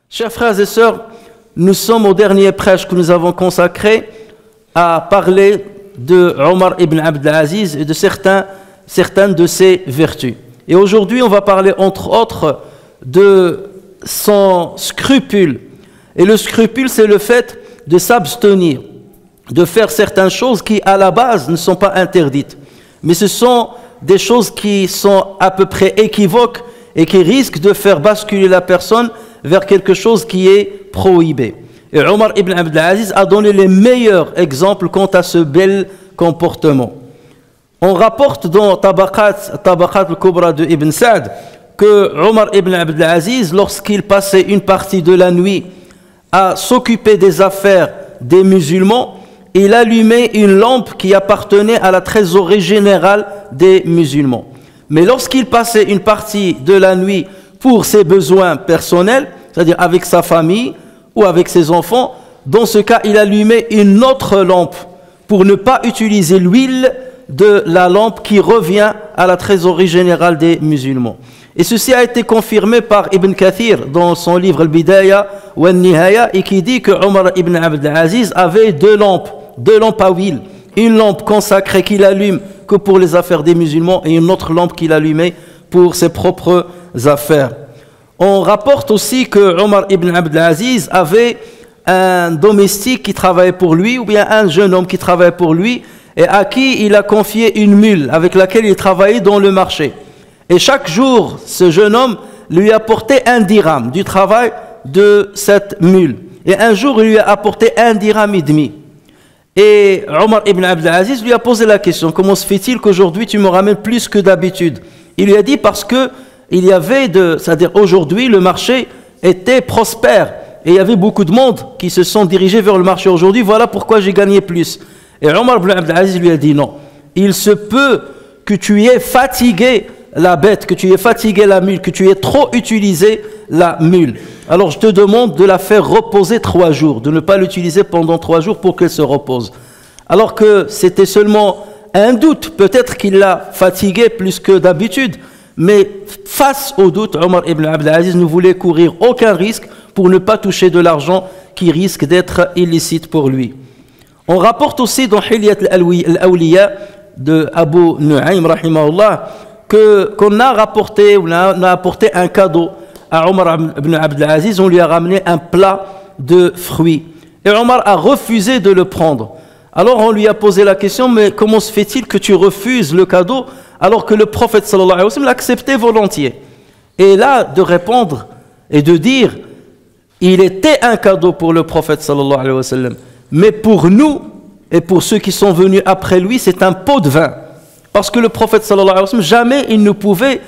Chers frères et sœurs, nous sommes au dernier prêche que nous avons consacré à parler de Omar ibn Abd al-Aziz et de certaines de ses vertus. Et aujourd'hui, on va parler entre autres de son scrupule. Et le scrupule, c'est le fait de s'abstenir, de faire certaines choses qui, à la base, ne sont pas interdites. Mais ce sont des choses qui sont à peu près équivoques et qui risquent de faire basculer la personne vers quelque chose qui est prohibé. Et Omar ibn Abd al-Aziz a donné les meilleurs exemples quant à ce bel comportement. On rapporte dans Tabaqat al-Kubra de Ibn Sa'd que Omar ibn Abd al-Aziz, lorsqu'il passait une partie de la nuit à s'occuper des affaires des musulmans, il allumait une lampe qui appartenait à la trésorerie générale des musulmans. Mais lorsqu'il passait une partie de la nuit pour ses besoins personnels, c'est-à-dire avec sa famille ou avec ses enfants, dans ce cas, il allumait une autre lampe pour ne pas utiliser l'huile de la lampe qui revient à la trésorerie générale des musulmans. Et ceci a été confirmé par Ibn Kathir dans son livre Al-Bidaya wa Al-Nihaya, et qui dit que Omar ibn Abd al-Aziz avait deux lampes à huile. Une lampe consacrée qu'il allume que pour les affaires des musulmans et une autre lampe qu'il allumait pour ses propres affaires. On rapporte aussi que Omar ibn Abd al-Aziz avait un domestique qui travaillait pour lui, ou bien un jeune homme qui travaillait pour lui, et à qui il a confié une mule avec laquelle il travaillait dans le marché. Et chaque jour, ce jeune homme lui apportait un dirham du travail de cette mule. Et un jour, il lui a apporté un dirham et demi. Et Omar ibn Abd al-Aziz lui a posé la question: comment se fait-il qu'aujourd'hui tu me ramènes plus que d'habitude? Il lui a dit: parce que il y avait c'est-à-dire aujourd'hui le marché était prospère et il y avait beaucoup de monde qui se sont dirigés vers le marché aujourd'hui, voilà pourquoi j'ai gagné plus. Et Omar ibn Abd al-Aziz lui a dit: non, il se peut que tu aies fatigué la bête, que tu aies fatigué la mule, que tu aies trop utilisé la mule. Alors je te demande de la faire reposer 3 jours, de ne pas l'utiliser pendant 3 jours pour qu'elle se repose. Alors que c'était seulement un doute, peut-être qu'il l'a fatigué plus que d'habitude, mais face au doute, Omar ibn Abd al-Aziz ne voulait courir aucun risque pour ne pas toucher de l'argent qui risque d'être illicite pour lui. On rapporte aussi dans Hilyat al-Awliya de Abu Nu'aym rahimahullah qu'on a apporté un cadeau à Omar ibn Abd al-Aziz. On lui a ramené un plat de fruits et Omar a refusé de le prendre. Alors on lui a posé la question: mais comment se fait-il que tu refuses le cadeau alors que le prophète sallallahu alayhi wa sallam l'acceptait volontiers? Et là, de répondre et de dire: il était un cadeau pour le prophète sallallahu alayhi wa sallam, mais pour nous et pour ceux qui sont venus après lui, c'est un pot de vin. Parce que le prophète sallallahu alayhi wa sallam, jamais il ne pouvait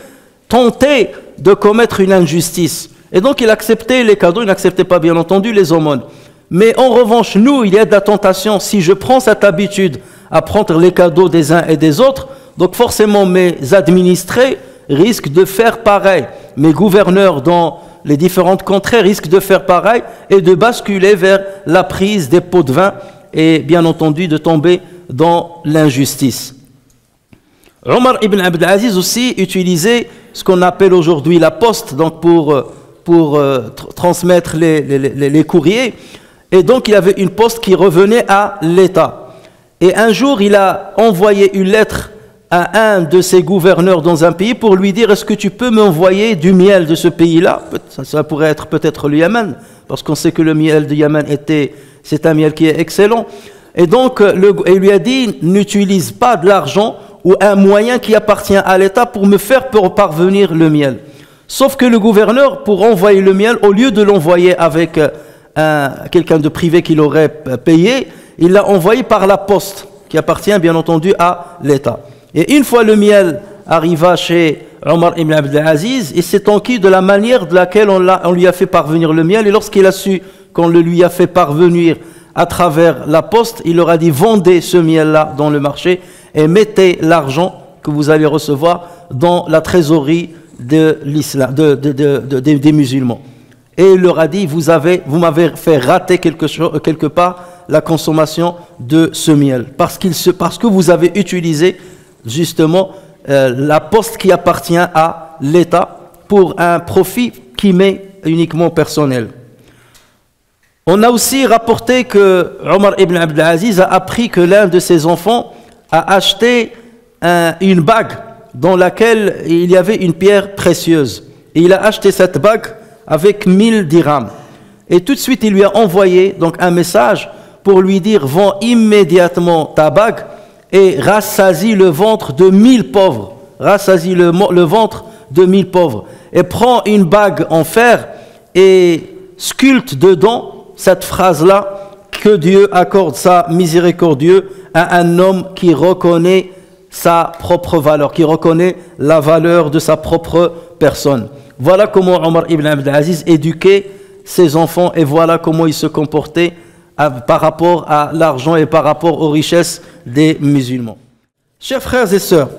tenter de commettre une injustice. Et donc il acceptait les cadeaux, il n'acceptait pas bien entendu les aumônes. Mais en revanche, nous, il y a de la tentation. Si je prends cette habitude à prendre les cadeaux des uns et des autres, donc forcément mes administrés risquent de faire pareil. Mes gouverneurs dans les différentes contrées risquent de faire pareil et de basculer vers la prise des pots de vin et bien entendu de tomber dans l'injustice. Omar ibn Abd al-Aziz aussi utilisait ce qu'on appelle aujourd'hui la poste, donc pour transmettre les courriers. Et donc il avait une poste qui revenait à l'État. Et un jour, il a envoyé une lettre à un de ses gouverneurs dans un pays pour lui dire: est-ce que tu peux m'envoyer du miel de ce pays-là? Ça pourrait être peut-être le Yémen, parce qu'on sait que le miel du Yémen c'est un miel qui est excellent. Et donc il lui a dit: n'utilise pas de l'argent ou un moyen qui appartient à l'État pour me faire parvenir le miel. Sauf que le gouverneur, pour envoyer le miel, au lieu de l'envoyer avec quelqu'un de privé qui l'aurait payé, il l'a envoyé par la poste, qui appartient bien entendu à l'État. Et une fois le miel arriva chez Omar ibn Abdelaziz, il s'est enquis de la manière de laquelle on lui a fait parvenir le miel. Et lorsqu'il a su qu'on le lui a fait parvenir à travers la poste, il leur a dit: vendez ce miel-là dans le marché et mettez l'argent que vous allez recevoir dans la trésorerie de l'islam, des musulmans. Et il leur a dit: vous m'avez fait rater quelque part la consommation de ce miel, parce que vous avez utilisé justement la poste qui appartient à l'État pour un profit qui m'est uniquement personnel. On a aussi rapporté que Omar ibn Abdelaziz a appris que l'un de ses enfants a acheté une bague dans laquelle il y avait une pierre précieuse. Et il a acheté cette bague avec 1000 dirhams. Et tout de suite, il lui a envoyé donc un message pour lui dire: vends immédiatement ta bague et rassasie le ventre de 1000 pauvres. Rassasie le ventre de 1000 pauvres. Et prends une bague en fer et sculpte dedans cette phrase-là: que Dieu accorde sa miséricorde à un homme qui reconnaît sa propre valeur, qui reconnaît la valeur de sa propre personne. Voilà comment Omar ibn Abdelaziz éduquait ses enfants et voilà comment il se comportait par rapport à l'argent et par rapport aux richesses des musulmans. Chers frères et sœurs,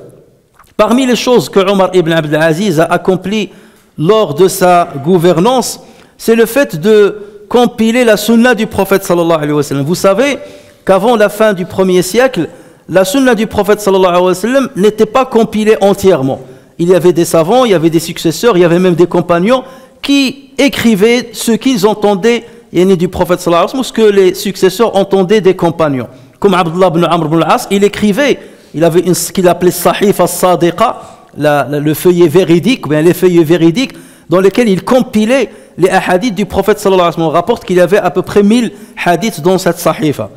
parmi les choses que Omar ibn Abdelaziz a accomplies lors de sa gouvernance, c'est le fait de compiler la sunna du prophète sallallahu alayhi wa sallam. Vous savez qu'avant la fin du 1er siècle, la sunna du prophète sallallahu alayhi wa sallam n'était pas compilée entièrement. Il y avait des savants, il y avait des successeurs, il y avait même des compagnons qui écrivaient ce qu'ils entendaient du prophète sallallahu alayhi wa sallam, ou ce que les successeurs entendaient des compagnons. Comme Abdullah ibn Amr ibn al-As, il écrivait, il avait ce qu'il appelait Sahif al-Sadiqa, le feuillet véridique, ou bien les feuillets véridiques, dans lesquels il compilait les hadiths du prophète sallallahu alayhi wa sallam. On rapporte qu'il y avait à peu près 1000 hadiths dans cette sahifa.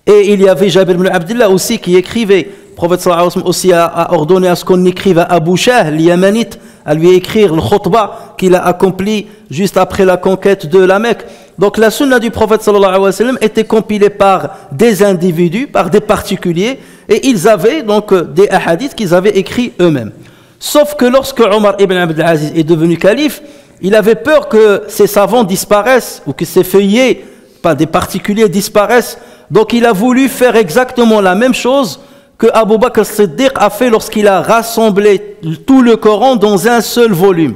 Et il y avait Jabir ibn Abdullah aussi qui écrivait. Le prophète sallallahu alayhi wa sallam aussi a ordonné à ce qu'on écrive à Abu Shah, l'Yamanite, à lui écrire le khutbah qu'il a accompli juste après la conquête de la Mecque. Donc la sunna du prophète sallallahu alayhi wa sallam était compilée par des individus, par des particuliers, et ils avaient donc des hadiths qu'ils avaient écrits eux-mêmes. Sauf que lorsque Omar ibn Abdelaziz est devenu calife, il avait peur que ces savants disparaissent ou que ces feuillets, pas des particuliers, disparaissent. Donc il a voulu faire exactement la même chose que Abu Bakr as-Siddiq a fait lorsqu'il a rassemblé tout le Coran dans un seul volume,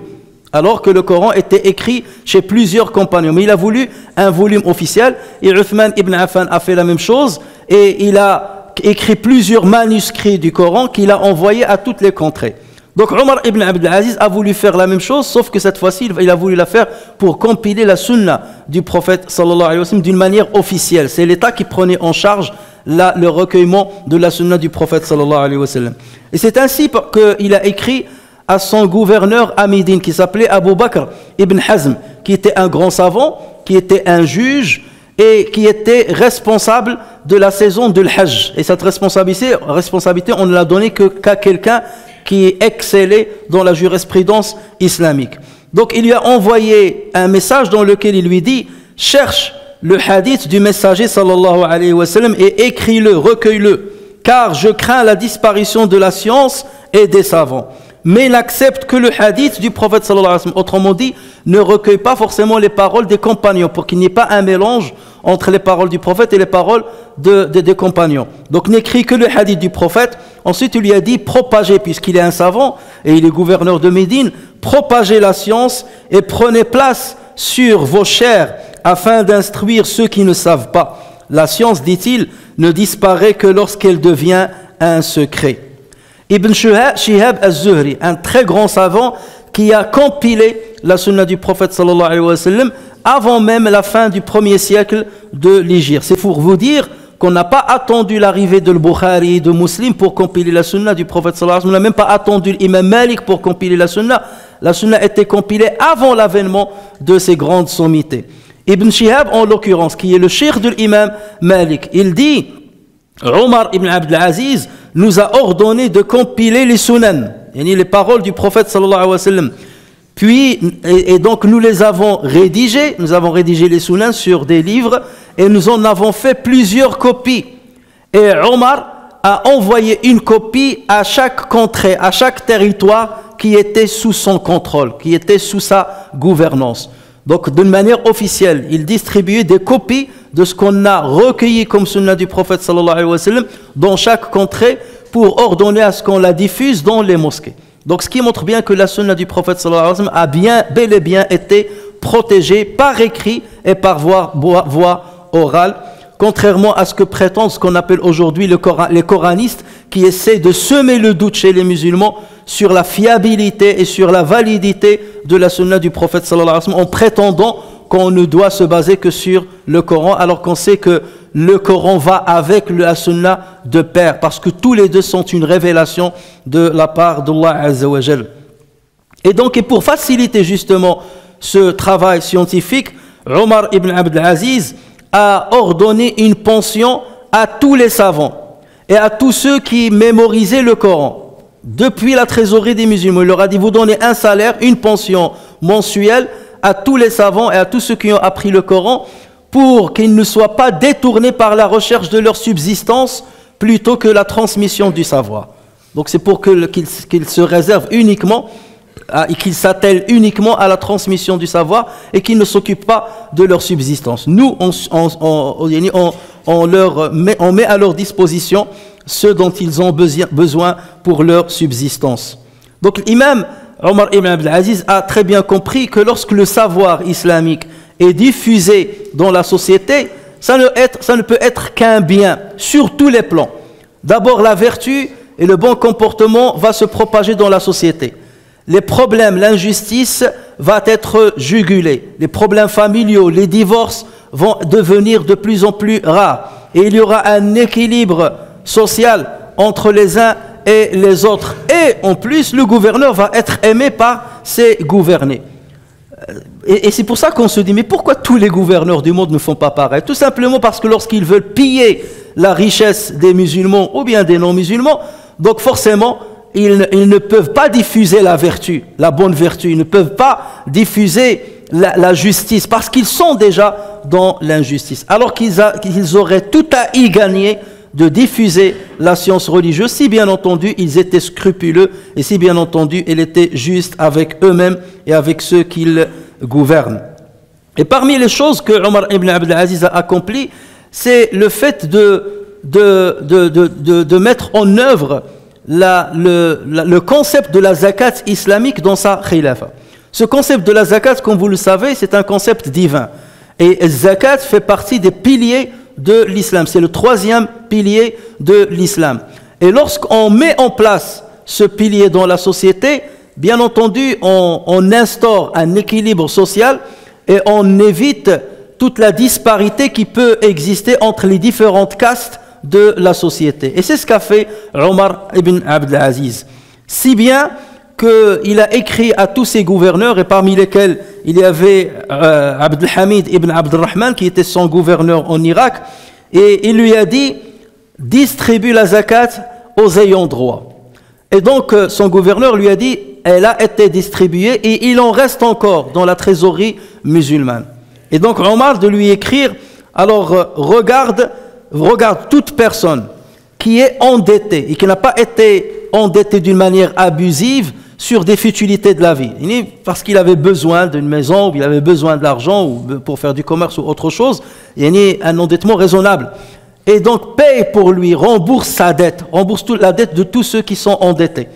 alors que le Coran était écrit chez plusieurs compagnons. Mais il a voulu un volume officiel, et Uthman ibn Affan a fait la même chose, et il a écrit plusieurs manuscrits du Coran qu'il a envoyés à toutes les contrées. Donc Omar ibn Abdelaziz a voulu faire la même chose, sauf que cette fois-ci, il a voulu la faire pour compiler la sunna du prophète sallallahu alayhi wa sallam d'une manière officielle. C'est l'État qui prenait en charge le recueillement de la sunna du prophète sallallahu alayhi wa sallam. Et c'est ainsi qu'il a écrit à son gouverneur à Médine, qui s'appelait Abu Bakr ibn Hazm, qui était un grand savant, qui était un juge et qui était responsable de la saison de l'Hajj. Et cette responsabilité, on ne l'a donnée qu'à quelqu'un qui excellait dans la jurisprudence islamique. Donc il lui a envoyé un message dans lequel il lui dit: cherche le hadith du messager sallallahu alayhi wa sallam et écris-le, recueille-le, car je crains la disparition de la science et des savants. Mais n'accepte que le hadith du prophète sallallahu alayhi wa sallam. Autrement dit, ne recueille pas forcément les paroles des compagnons, pour qu'il n'y ait pas un mélange entre les paroles du prophète et les paroles des compagnons. Donc n'écris que le hadith du prophète. Ensuite il lui a dit: propagez, puisqu'il est un savant et il est gouverneur de Médine, propagez la science et prenez place sur vos chairs afin d'instruire ceux qui ne savent pas. La science, dit-il, ne disparaît que lorsqu'elle devient un secret. Ibn Shihab az-Zuhri, un très grand savant qui a compilé la sunna du prophète sallallahu alayhi wa sallam avant même la fin du 1er siècle de l'Hégire. C'est pour vous dire qu'on n'a pas attendu l'arrivée de Bukhari, de Muslim pour compiler la sunna du prophète sallallahu alayhi wa sallam. On n'a même pas attendu l'imam Malik pour compiler la sunna. La sunna était compilée avant l'avènement de ces grandes sommités. Ibn Shihab, en l'occurrence, qui est le cheikh de l'imam Malik, il dit: Omar ibn Abdelaziz nous a ordonné de compiler les sunan, les paroles du prophète sallallahu alayhi wa sallam. Puis, et donc nous les avons rédigées, nous avons rédigé les sunan sur des livres et nous en avons fait plusieurs copies. Et Omar a envoyé une copie à chaque contrée, à chaque territoire qui étaient sous son contrôle, qui étaient sous sa gouvernance. Donc d'une manière officielle, il distribuait des copies de ce qu'on a recueilli comme sunna du prophète sallallahu alayhi wa sallam dans chaque contrée pour ordonner à ce qu'on la diffuse dans les mosquées. Donc ce qui montre bien que la sunna du prophète sallallahu alayhi wa sallam a bel et bien été protégée par écrit et par voie orale, contrairement à ce que prétendent ce qu'on appelle aujourd'hui les coranistes, qui essaient de semer le doute chez les musulmans sur la fiabilité et sur la validité de la sunna du prophète sallallahu alayhi wa sallam, en prétendant qu'on ne doit se baser que sur le Coran, alors qu'on sait que le Coran va avec la sunna de pair, parce que tous les deux sont une révélation de la part d'Allah Azza wa Jal. Et donc, et pour faciliter justement ce travail scientifique, Omar ibn Abdel Aziz a ordonné une pension à tous les savants et à tous ceux qui mémorisaient le Coran. Depuis la trésorerie des musulmans, il leur a dit, vous donnez un salaire, une pension mensuelle à tous les savants et à tous ceux qui ont appris le Coran, pour qu'ils ne soient pas détournés par la recherche de leur subsistance plutôt que la transmission du savoir. Donc c'est pour qu'ils se réservent uniquement et qu'ils s'attellent uniquement à la transmission du savoir et qu'ils ne s'occupent pas de leur subsistance. Nous, on met à leur disposition ce dont ils ont besoin pour leur subsistance. Donc l'imam Omar ibn Abdel Aziz a très bien compris que lorsque le savoir islamique est diffusé dans la société, ça ne peut être qu'un bien sur tous les plans. D'abord, la vertu et le bon comportement va se propager dans la société. Les problèmes, l'injustice va être jugulée. Les problèmes familiaux, les divorces vont devenir de plus en plus rares. Et il y aura un équilibre social entre les uns et les autres. Et en plus, le gouverneur va être aimé par ses gouvernés. Et c'est pour ça qu'on se dit, mais pourquoi tous les gouverneurs du monde ne font pas pareil? Tout simplement parce que lorsqu'ils veulent piller la richesse des musulmans ou bien des non-musulmans, donc forcément, ils ne peuvent pas diffuser la vertu, la bonne vertu. Ils ne peuvent pas diffuser la justice parce qu'ils sont déjà dans l'injustice. Alors qu'ils auraient tout à y gagner de diffuser la science religieuse, si bien entendu ils étaient scrupuleux et si bien entendu ils étaient justes avec eux-mêmes et avec ceux qu'ils gouvernent. Et parmi les choses que Omar ibn Abdel Aziz a accompli, c'est le fait de mettre en œuvre le concept de la zakat islamique dans sa khilafa. Ce concept de la zakat, comme vous le savez, c'est un concept divin. Et la zakat fait partie des piliers de l'islam. C'est le troisième pilier de l'islam. Et lorsqu'on met en place ce pilier dans la société, bien entendu, on instaure un équilibre social et on évite toute la disparité qui peut exister entre les différentes castes de la société. Et c'est ce qu'a fait Omar ibn Abdel Aziz. Si bien qu'il a écrit à tous ses gouverneurs, et parmi lesquels il y avait Abdelhamid ibn Abdelrahman, qui était son gouverneur en Irak, et il lui a dit, distribue la zakat aux ayants droit. Et donc son gouverneur lui a dit, elle a été distribuée et il en reste encore dans la trésorerie musulmane. Et donc Omar de lui écrire, alors regarde toute personne qui est endettée et qui n'a pas été endettée d'une manière abusive sur des futilités de la vie, parce qu'il avait besoin d'une maison, ou il avait besoin de l'argent ou pour faire du commerce ou autre chose, il y a un endettement raisonnable. Et donc paye pour lui, rembourse sa dette, rembourse la dette de tous ceux qui sont endettés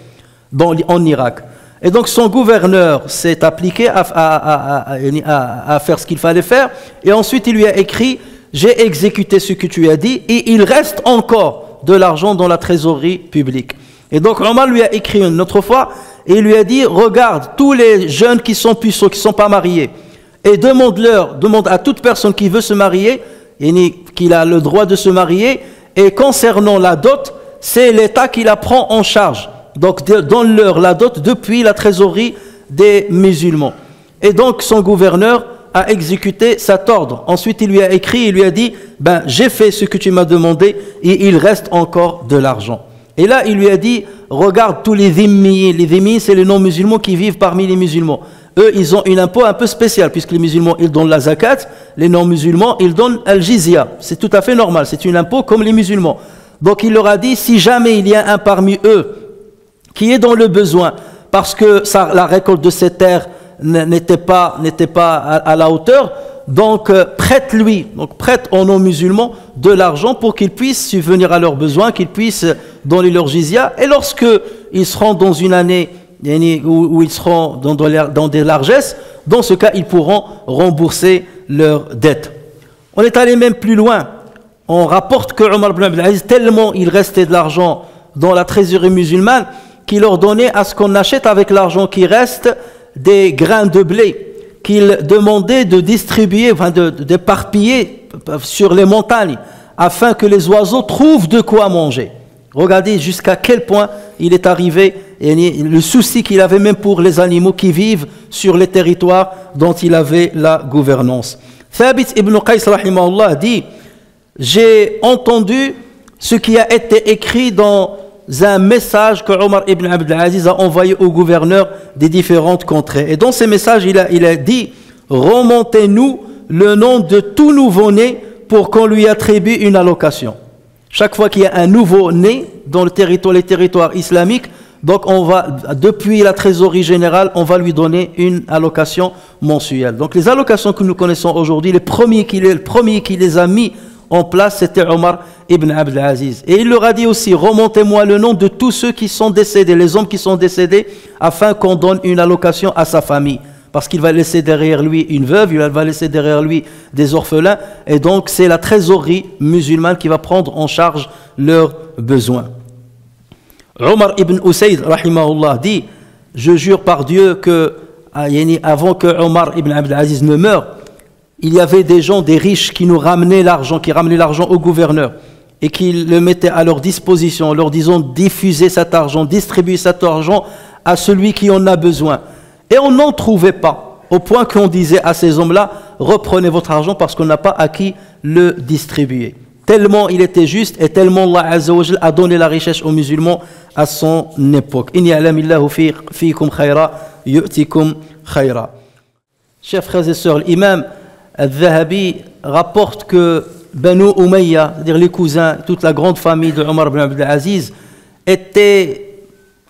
en Irak. Et donc son gouverneur s'est appliqué à faire ce qu'il fallait faire, et ensuite il lui a écrit, j'ai exécuté ce que tu as dit, et il reste encore de l'argent dans la trésorerie publique. Et donc Omar lui a écrit une autre fois, et il lui a dit, regarde tous les jeunes qui sont puceaux, qui ne sont pas mariés, et demande à toute personne qui veut se marier, qu'il a le droit de se marier, et concernant la dot, c'est l'État qui la prend en charge. Donc donne-leur la dot depuis la trésorerie des musulmans. Et donc son gouverneur a exécuté cet ordre. Ensuite il lui a écrit, il lui a dit, j'ai fait ce que tu m'as demandé, et il reste encore de l'argent. Et là il lui a dit, regarde tous les dhimmiyin. Les dhimmiyin, c'est les non-musulmans qui vivent parmi les musulmans. Eux, ils ont un impôt un peu spécial, puisque les musulmans, ils donnent la zakat, les non-musulmans, ils donnent al-jizya. C'est tout à fait normal, c'est un impôt comme les musulmans. Donc il leur a dit, si jamais il y a un parmi eux qui est dans le besoin, parce que la récolte de ses terres n'était pas à la hauteur, donc prête-lui, donc prête aux non-musulmans de l'argent pour qu'ils puissent subvenir à leurs besoins, qu'ils puissent donner leur jizya, et lorsque ils seront dans une année où ils seront dans des largesses, dans ce cas ils pourront rembourser leurs dettes. On est allé même plus loin. On rapporte que Omar ibn Abdel Aziz, tellement il restait de l'argent dans la trésorerie musulmane, qu'il ordonnait à ce qu'on achète avec l'argent qui reste des grains de blé, qu'il demandait de distribuer, enfin d'éparpiller sur les montagnes, afin que les oiseaux trouvent de quoi manger. Regardez jusqu'à quel point il est arrivé, et le souci qu'il avait même pour les animaux qui vivent sur les territoires dont il avait la gouvernance. Thabit ibn Qais rahimahullah dit: j'ai entendu ce qui a été écrit dans un message que Omar ibn Abdel Aziz a envoyé au gouverneur des différentes contrées. Et dans ces messages, il a dit: remontez-nous le nom de tout nouveau-né pour qu'on lui attribue une allocation. Chaque fois qu'il y a un nouveau-né dans les territoires islamiques, donc on va, depuis la trésorerie générale, on va lui donner une allocation mensuelle. Donc les allocations que nous connaissons aujourd'hui, le premier qui les a mis en place, c'était Omar ibn Abdel Aziz. Et il leur a dit aussi: remontez-moi le nom de tous ceux qui sont décédés, les hommes qui sont décédés, afin qu'on donne une allocation à sa famille. Parce qu'il va laisser derrière lui une veuve, il va laisser derrière lui des orphelins, et donc c'est la trésorerie musulmane qui va prendre en charge leurs besoins. Omar ibn Usayd rahimahullah dit: je jure par Dieu que avant que Omar ibn Abdel Aziz ne meure, il y avait des gens, des riches qui nous ramenaient l'argent, qui ramenaient l'argent au gouverneur et qui le mettaient à leur disposition, en leur disant: diffusez cet argent, distribuez cet argent à celui qui en a besoin. Et on n'en trouvait pas, au point qu'on disait à ces hommes-là: reprenez votre argent parce qu'on n'a pas à qui le distribuer. Tellement il était juste et tellement Allah Azza wa Jal a donné la richesse aux musulmans à son époque. In ya'lamillahu fiikum khayra yu'tikum khayra. Chers frères et sœurs, l'imam Al-Dhahabi rapporte que Banu Umayya, c'est-à-dire les cousins, toute la grande famille de Omar ibn Abdel Aziz, était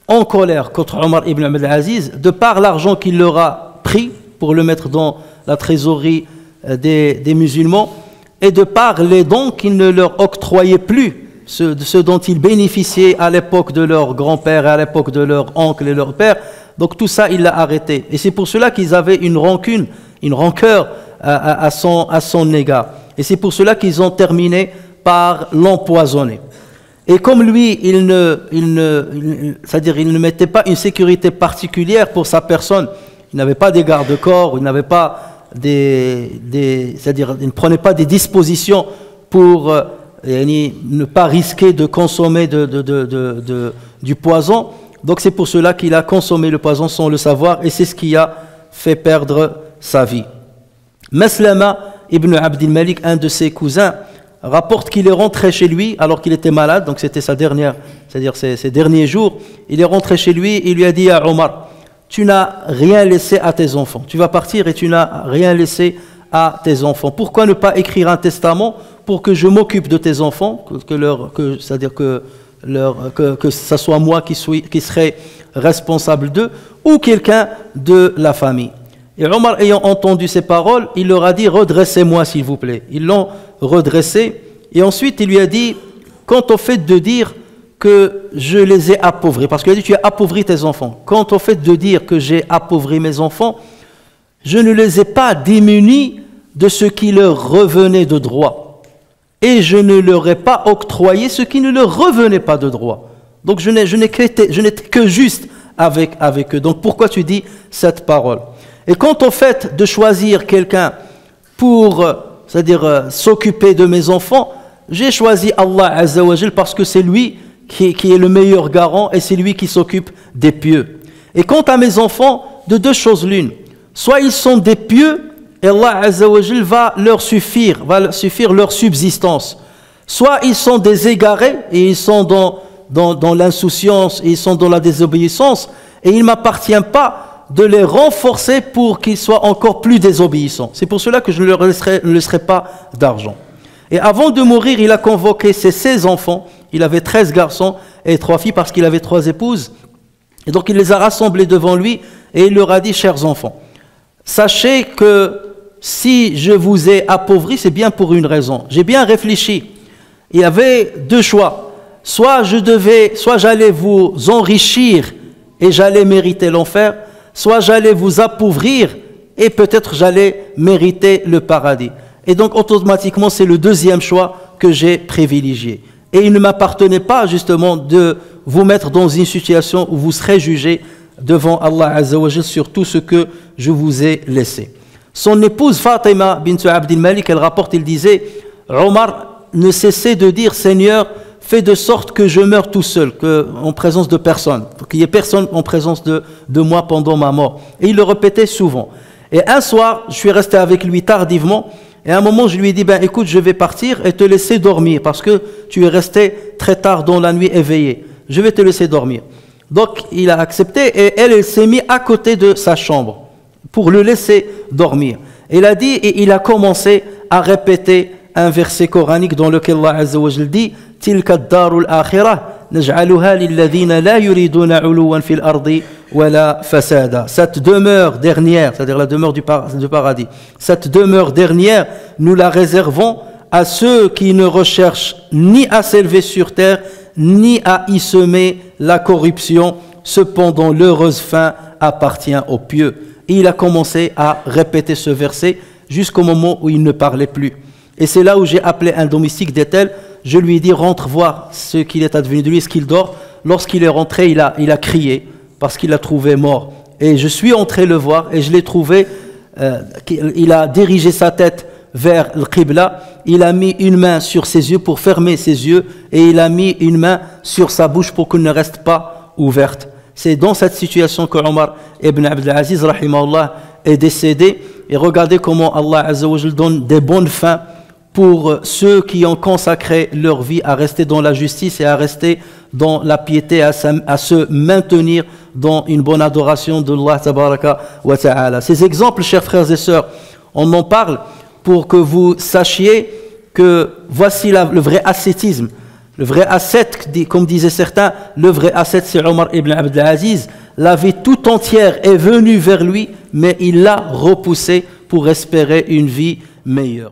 en colère contre Omar ibn Abdel Aziz de par l'argent qu'il leur a pris pour le mettre dans la trésorerie des musulmans, et de par les dons qu'il ne leur octroyait plus, ceux dont ils bénéficiaient à l'époque de leur grand-père et à l'époque de leur oncle et leur père. Donc tout ça, il l'a arrêté. Et c'est pour cela qu'ils avaient une rancune, une rancœur à son égard. Et c'est pour cela qu'ils ont terminé par l'empoisonner. Et comme lui, c'est-à-dire il ne mettait pas une sécurité particulière pour sa personne, il n'avait pas des garde-corps, il n'avait pas c'est-à-dire il ne prenait pas des dispositions pour ne pas risquer de consommer du poison. Donc c'est pour cela qu'il a consommé le poison sans le savoir, et c'est ce qui a fait perdre sa vie. Maslama ibn Abdil Malik, un de ses cousins, rapporte qu'il est rentré chez lui alors qu'il était malade, donc c'était ses derniers jours. Il est rentré chez lui et il lui a dit à Omar: tu n'as rien laissé à tes enfants, tu vas partir et tu n'as rien laissé à tes enfants. Pourquoi ne pas écrire un testament pour que je m'occupe de tes enfants, c'est-à-dire que ce soit moi qui serai responsable d'eux, ou quelqu'un de la famille. Et Omar, ayant entendu ces paroles, il leur a dit: redressez-moi s'il vous plaît. Ils l'ont redressé, et ensuite il lui a dit: quant au fait de dire que je les ai appauvris, parce qu'il a dit: tu as appauvri tes enfants. Quant au fait de dire que j'ai appauvri mes enfants, je ne les ai pas démunis de ce qui leur revenait de droit, et je ne leur ai pas octroyé ce qui ne leur revenait pas de droit. Donc je n'étais que juste avec eux. Donc pourquoi tu dis cette parole? Et quant au fait de choisir quelqu'un pour, c'est-à-dire s'occuper de mes enfants, j'ai choisi Allah Azza wa Jal parce que c'est lui qui est le meilleur garant, et c'est lui qui s'occupe des pieux. Et quant à mes enfants, de deux choses l'une: soit ils sont des pieux et Allah Azza wa Jal va suffire leur subsistance, soit ils sont des égarés et ils sont dans l'insouciance et ils sont dans la désobéissance, et il ne m'appartient pas de les renforcer pour qu'ils soient encore plus désobéissants. C'est pour cela que je ne leur laisserai pas d'argent. Et avant de mourir, il a convoqué ses 16 enfants. Il avait 13 garçons et 3 filles parce qu'il avait 3 épouses. Et donc il les a rassemblés devant lui et il leur a dit, chers enfants, sachez que si je vous ai appauvri, c'est bien pour une raison. J'ai bien réfléchi. Il y avait deux choix. Soit j'allais vous enrichir et j'allais mériter l'enfer, soit j'allais vous appauvrir et peut-être j'allais mériter le paradis. Et donc automatiquement c'est le deuxième choix que j'ai privilégié. Et il ne m'appartenait pas justement de vous mettre dans une situation où vous serez jugé devant Allah Azza wa Jal sur tout ce que je vous ai laissé. Son épouse Fatima bint Abdil Malik, elle rapporte, il disait, Omar ne cessait de dire, Seigneur, fais de sorte que je meure tout seul, en présence de personne, qu'il n'y ait personne en présence de moi pendant ma mort. Et il le répétait souvent. Et un soir, je suis resté avec lui tardivement, et à un moment, je lui ai dit, ben écoute, je vais partir et te laisser dormir, parce que tu es resté très tard dans la nuit éveillé. Je vais te laisser dormir. Donc, il a accepté, et elle s'est mise à côté de sa chambre, pour le laisser dormir. Il a dit, et il a commencé à répéter un verset coranique dans lequel Allah Azza wa Jal dit, تلك الدار الآخرة نجعلها للذين لا يريدون علوا في الأرض ولا فسادا. Cette demeure dernière, c'est-à-dire la demeure du paradis, cette demeure dernière, nous la réservons à ceux qui ne recherchent ni à s'élever sur terre, ni à y semer la corruption. Cependant, l'heureuse fin appartient aux pieux. Et il a commencé à répéter ce verset jusqu'au moment où il ne parlait plus. Et c'est là où j'ai appelé un domestique, dit-elle. Je lui ai dit, rentre voir ce qu'il est advenu de lui, est-ce qu'il dort. Lorsqu'il est rentré, il a crié parce qu'il l'a trouvé mort. Et je suis entré le voir et je l'ai trouvé, il a dirigé sa tête vers le Qibla, il a mis une main sur ses yeux pour fermer ses yeux et il a mis une main sur sa bouche pour qu'elle ne reste pas ouverte. C'est dans cette situation que Omar ibn Abdul Aziz rahimahullah est décédé. Et regardez comment Allah Azza wa Jal donne des bonnes fins pour ceux qui ont consacré leur vie à rester dans la justice et à rester dans la piété, à se maintenir dans une bonne adoration d'Allah tabaraka wa ta'ala. Ces exemples, chers frères et sœurs, on en parle pour que vous sachiez que voici le vrai ascétisme. Le vrai ascète, comme disaient certains, le vrai ascète c'est Omar ibn Abdul Aziz. La vie tout entière est venue vers lui, mais il l'a repoussé pour espérer une vie meilleure.